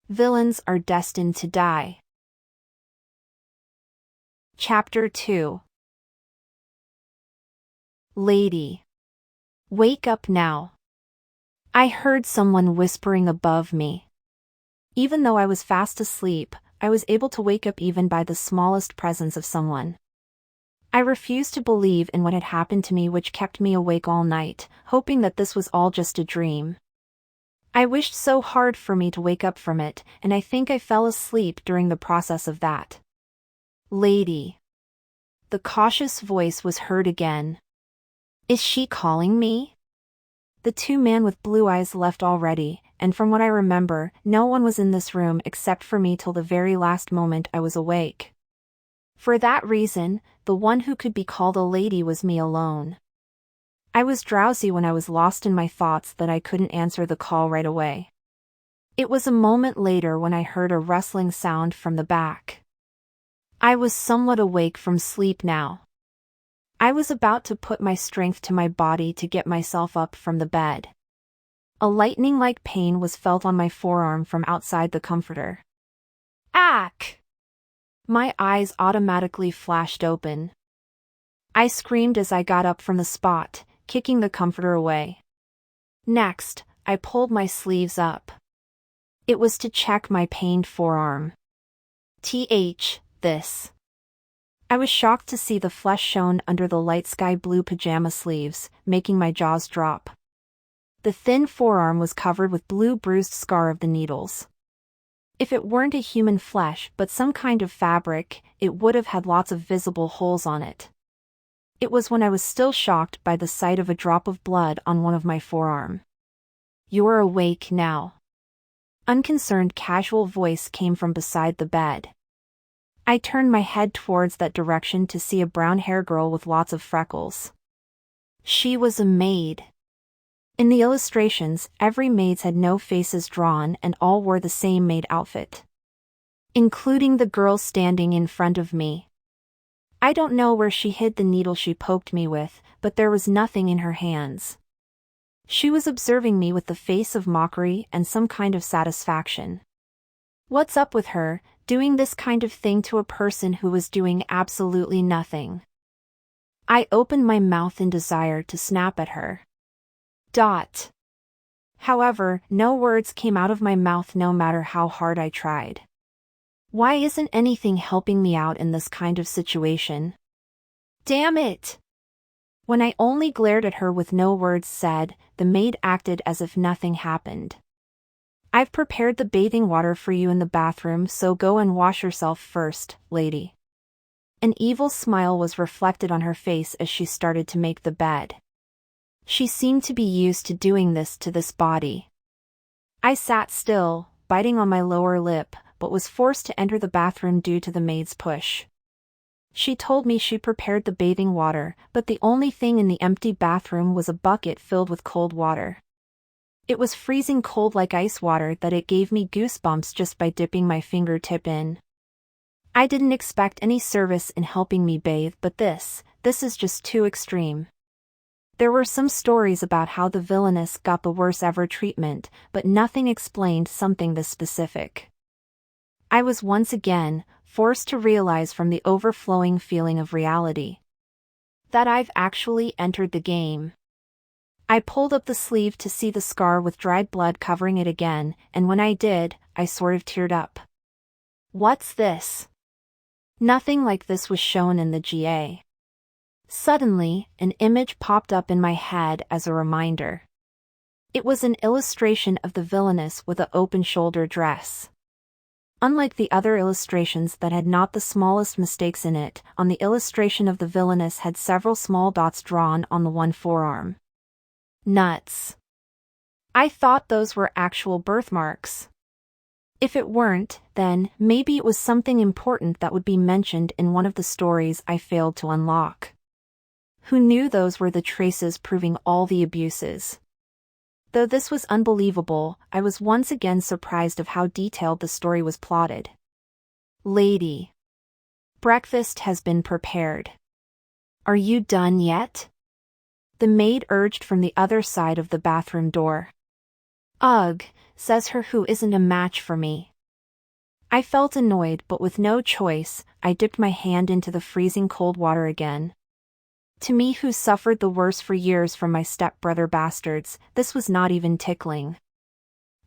Villains are destined to die. Chapter 2. Lady. Wake up now. I heard someone whispering above me. Even though I was fast asleep, I was able to wake up even by the smallest presence of someone. I refused to believe in what had happened to me, which kept me awake all night, hoping that this was all just a dream. I wished so hard for me to wake up from it, and I think I fell asleep during the process of that. Lady. The cautious voice was heard again. Is she calling me? The two men with blue eyes left already, and from what I remember, no one was in this room except for me till the very last moment I was awake. For that reason, the one who could be called a lady was me alone. I was drowsy when I was lost in my thoughts that I couldn't answer the call right away. It was a moment later when I heard a rustling sound from the back. I was somewhat awake from sleep now. I was about to put my strength to my body to get myself up from the bed. A lightning-like pain was felt on my forearm from outside the comforter. Ack! My eyes automatically flashed open. I screamed as I got up from the spot, kicking the comforter away. Next, I pulled my sleeves up. It was to check my pained forearm. This. I was shocked to see the flesh shown under the light sky blue pajama sleeves, making my jaws drop. The thin forearm was covered with blue bruised scar of the needles. If it weren't a human flesh but some kind of fabric, it would have had lots of visible holes on it. It was when I was still shocked by the sight of a drop of blood on one of my forearm. You're awake now. Unconcerned casual voice came from beside the bed. I turned my head towards that direction to see a brown-haired girl with lots of freckles. She was a maid. In the illustrations, every maid's had no faces drawn and all wore the same maid outfit. Including the girl standing in front of me. I don't know where she hid the needle she poked me with, but there was nothing in her hands. She was observing me with the face of mockery and some kind of satisfaction. What's up with her, doing this kind of thing to a person who was doing absolutely nothing? I opened my mouth in desire to snap at her. However, no words came out of my mouth no matter how hard I tried. Why isn't anything helping me out in this kind of situation? Damn it! When I only glared at her with no words said, the maid acted as if nothing happened. I've prepared the bathing water for you in the bathroom, so go and wash yourself first, lady. An evil smile was reflected on her face as she started to make the bed. She seemed to be used to doing this to this body. I sat still, biting on my lower lip, but was forced to enter the bathroom due to the maid's push. She told me she prepared the bathing water, but the only thing in the empty bathroom was a bucket filled with cold water. It was freezing cold like ice water that it gave me goosebumps just by dipping my fingertip in. I didn't expect any service in helping me bathe, but this is just too extreme. There were some stories about how the villainess got the worst ever treatment, but nothing explained something this specific. I was once again forced to realize from the overflowing feeling of reality that I've actually entered the game. I pulled up the sleeve to see the scar with dried blood covering it again, and when I did, I sort of teared up. What's this? Nothing like this was shown in the GA. Suddenly, an image popped up in my head as a reminder. It was an illustration of the villainess with an open-shoulder dress. Unlike the other illustrations that had not the smallest mistakes in it, on the illustration of the villainess had several small dots drawn on the one forearm. Nuts. I thought those were actual birthmarks. If it weren't, then maybe it was something important that would be mentioned in one of the stories I failed to unlock. Who knew those were the traces proving all the abuses? Though this was unbelievable, I was once again surprised of how detailed the story was plotted. Lady. Breakfast has been prepared. Are you done yet? The maid urged from the other side of the bathroom door. Ugh, says her who isn't a match for me. I felt annoyed, but with no choice, I dipped my hand into the freezing cold water again. To me, who suffered the worst for years from my stepbrother bastards, this was not even tickling.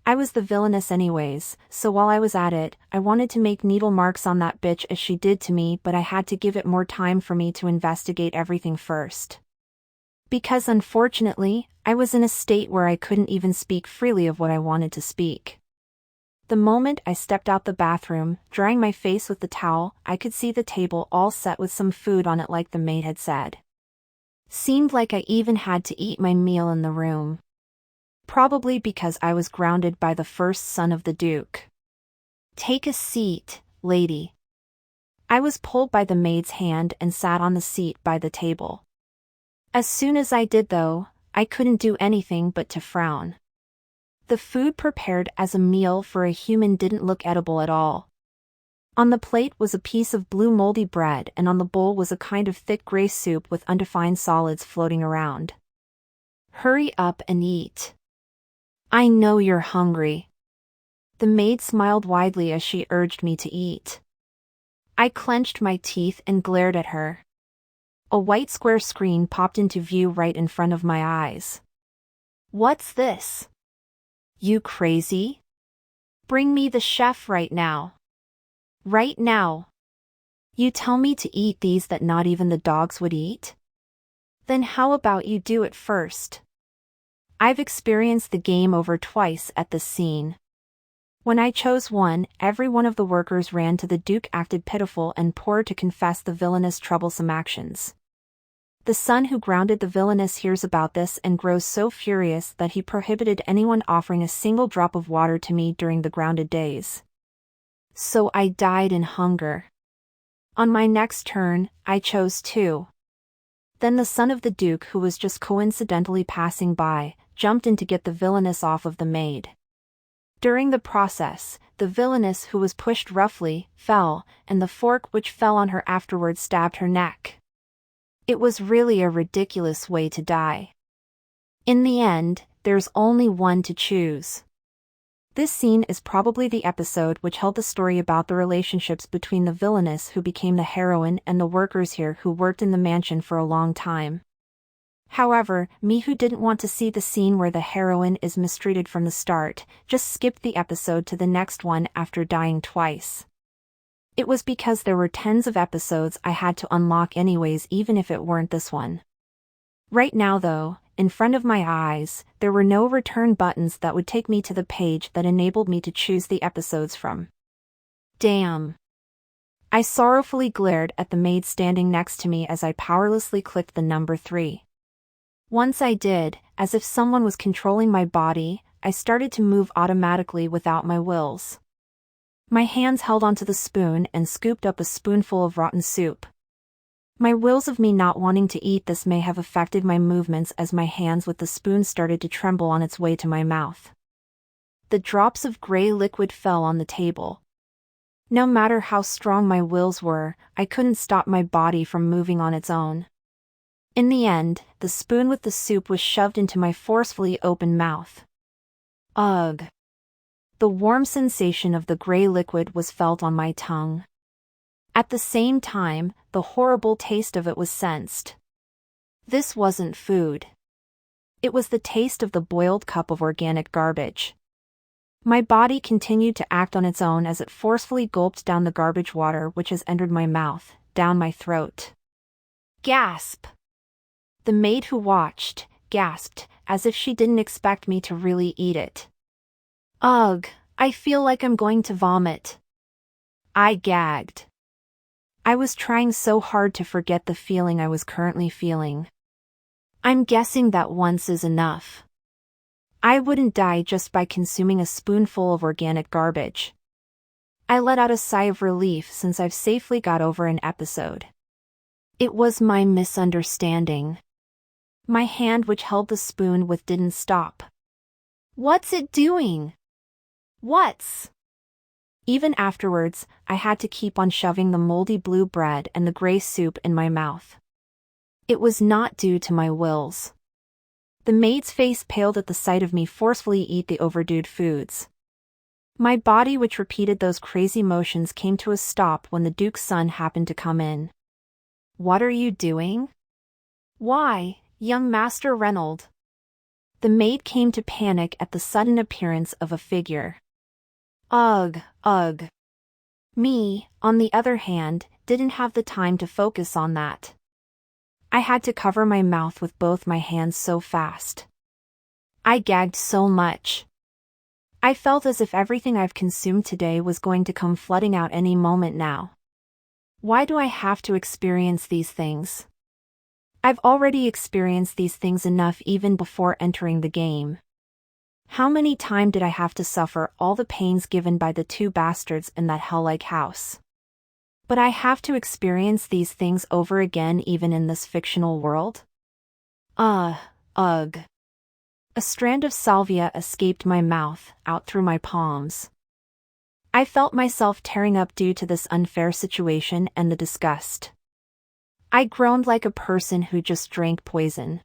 I was the villainess anyways, so while I was at it, I wanted to make needle marks on that bitch as she did to me, but I had to give it more time for me to investigate everything first. Because unfortunately, I was in a state where I couldn't even speak freely of what I wanted to speak. The moment I stepped out the bathroom, drying my face with the towel, I could see the table all set with some food on it like the maid had said. Seemed like I even had to eat my meal in the room. Probably because I was grounded by the first son of the Duke. "Take a seat, lady." I was pulled by the maid's hand and sat on the seat by the table. As soon as I did though, I couldn't do anything but to frown. The food prepared as a meal for a human didn't look edible at all. On the plate was a piece of blue moldy bread, and on the bowl was a kind of thick gray soup with undefined solids floating around. "Hurry up and eat. I know you're hungry." The maid smiled widely as she urged me to eat. I clenched my teeth and glared at her. A white square screen popped into view right in front of my eyes. "What's this? You crazy? Bring me the chef right now. Right now. You tell me to eat these that not even the dogs would eat? Then how about you do it first?" I've experienced the game over twice at this scene. When I chose one, every one of the workers ran to the Duke, acted pitiful and poor to confess the villainous troublesome actions. The son who grounded the villainess hears about this and grows so furious that he prohibited anyone offering a single drop of water to me during the grounded days. So I died in hunger. On my next turn, I chose two. Then the son of the Duke, who was just coincidentally passing by, jumped in to get the villainess off of the maid. During the process, the villainess, who was pushed roughly, fell, and the fork which fell on her afterwards stabbed her neck. It was really a ridiculous way to die. In the end, there's only one to choose. This scene is probably the episode which held the story about the relationships between the villainess who became the heroine and the workers here who worked in the mansion for a long time. However, me, who didn't want to see the scene where the heroine is mistreated from the start, just skipped the episode to the next one after dying twice. It was because there were tens of episodes I had to unlock anyways, even if it weren't this one. Right now though, in front of my eyes, there were no return buttons that would take me to the page that enabled me to choose the episodes from. Damn. I sorrowfully glared at the maid standing next to me as I powerlessly clicked the number 3. Once I did, as if someone was controlling my body, I started to move automatically without my wills. My hands held onto the spoon and scooped up a spoonful of rotten soup. My wills of me not wanting to eat this may have affected my movements as my hands with the spoon started to tremble on its way to my mouth. The drops of gray liquid fell on the table. No matter how strong my wills were, I couldn't stop my body from moving on its own. In the end, the spoon with the soup was shoved into my forcefully open mouth. Ugh. The warm sensation of the gray liquid was felt on my tongue. At the same time, the horrible taste of it was sensed. This wasn't food. It was the taste of the boiled cup of organic garbage. My body continued to act on its own as it forcefully gulped down the garbage water which has entered my mouth, down my throat. Gasp! The maid who watched, gasped, as if she didn't expect me to really eat it. Ugh, I feel like I'm going to vomit. I gagged. I was trying so hard to forget the feeling I was currently feeling. I'm guessing that once is enough. I wouldn't die just by consuming a spoonful of organic garbage. I let out a sigh of relief since I've safely got over an episode. It was my misunderstanding. My hand which held the spoon with didn't stop. What's it doing? What's? Even afterwards, I had to keep on shoving the moldy blue bread and the gray soup in my mouth. It was not due to my wills. The maid's face paled at the sight of me forcefully eat the overdue foods. My body, which repeated those crazy motions, came to a stop when the Duke's son happened to come in. "What are you doing?" "Why, young Master Reynold." The maid came to panic at the sudden appearance of a figure. Ugh, ugh. Me, on the other hand, didn't have the time to focus on that. I had to cover my mouth with both my hands so fast. I gagged so much. I felt as if everything I've consumed today was going to come flooding out any moment now. Why do I have to experience these things? I've already experienced these things enough even before entering the game. How many times did I have to suffer all the pains given by the two bastards in that hell-like house? But I have to experience these things over again even in this fictional world? Ugh. A strand of salvia escaped my mouth, out through my palms. I felt myself tearing up due to this unfair situation and the disgust. I groaned like a person who just drank poison.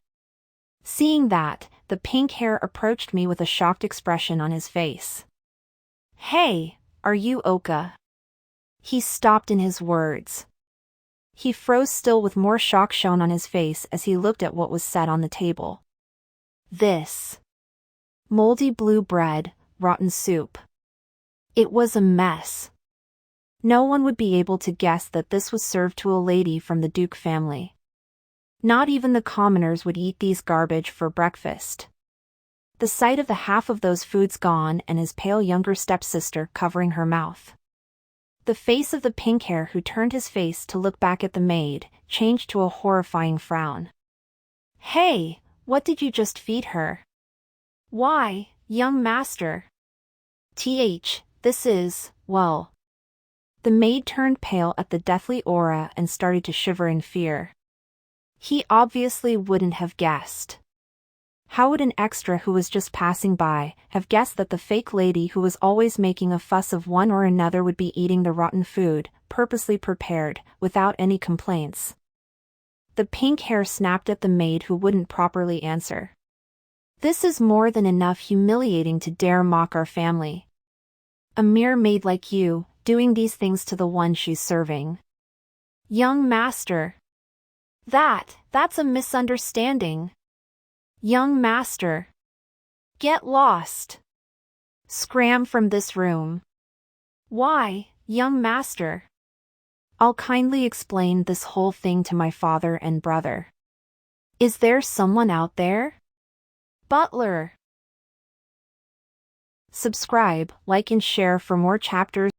Seeing that, the pink hair approached me with a shocked expression on his face. "Hey, are you Oka?" He stopped in his words. He froze still with more shock shown on his face as he looked at what was set on the table. This moldy blue bread, rotten soup. It was a mess. No one would be able to guess that this was served to a lady from the Duke family. Not even the commoners would eat these garbage for breakfast. The sight of the half of those foods gone and his pale younger stepsister covering her mouth. The face of the pink hair who turned his face to look back at the maid, changed to a horrifying frown. "Hey, what did you just feed her?" "Why, young master. This is, well." The maid turned pale at the deathly aura and started to shiver in fear. He obviously wouldn't have guessed. How would an extra who was just passing by have guessed that the fake lady who was always making a fuss of one or another would be eating the rotten food, purposely prepared, without any complaints? The pink hair snapped at the maid who wouldn't properly answer. "This is more than enough humiliating to dare mock our family. A mere maid like you, doing these things to the one she's serving." "Young master. That's a misunderstanding. Young master. Get lost. Scram from this room." "Why, young master?" "I'll kindly explain this whole thing to my father and brother." "Is there someone out there?" "Butler." Subscribe, like and share for more chapters.